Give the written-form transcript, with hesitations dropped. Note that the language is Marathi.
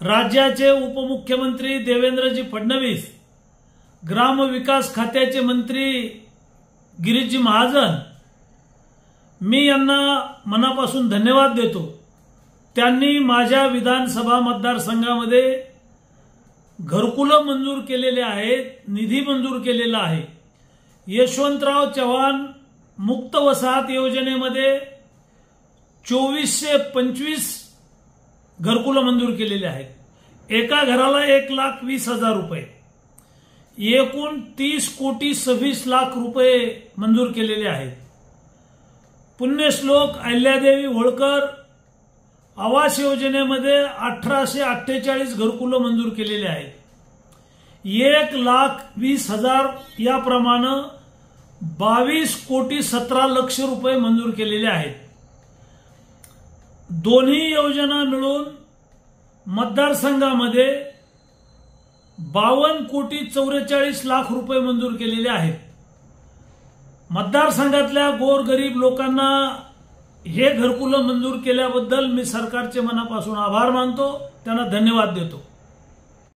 राज्याचे उपमुख्यमंत्री देवेंद्रजी फडणवीस, ग्रामविकास खात्याचे मंत्री गिरीशजी महाजन, मी यांना मनापासून धन्यवाद देतो। त्यांनी माझ्या विधानसभा मतदारसंघामध्ये घरकुलं मंजूर केलेले आहेत, निधी मंजूर केलेला आहे। यशवंतराव चव्हाण मुक्त वसाहत योजनेमध्ये 2425 घरकुलं मंजूर केलेले आहेत। एका घराला 1,20,000 रुपये, एकूण 30,26,00,000 रुपये मंजूर केलेले आहेत। पुण्यश्लोक अहिल्यादेवी होळकर आवास योजनेमध्ये 1848 घरकुलं मंजूर केलेले आहेत। 1,20,000 याप्रमाणे 22,17,00,000 रुपये मंजूर केलेले आहेत। दोन्ही योजना मिळून मतदारसंघामध्ये 52,44,00,000 रुपये मंजूर केलेले आहेत। मतदारसंघातल्या गोरगरीब लोकांना हे घरकुलं मंजूर केल्याबद्दल मी सरकारचे मनापासून आभार मानतो, त्यांना धन्यवाद देतो।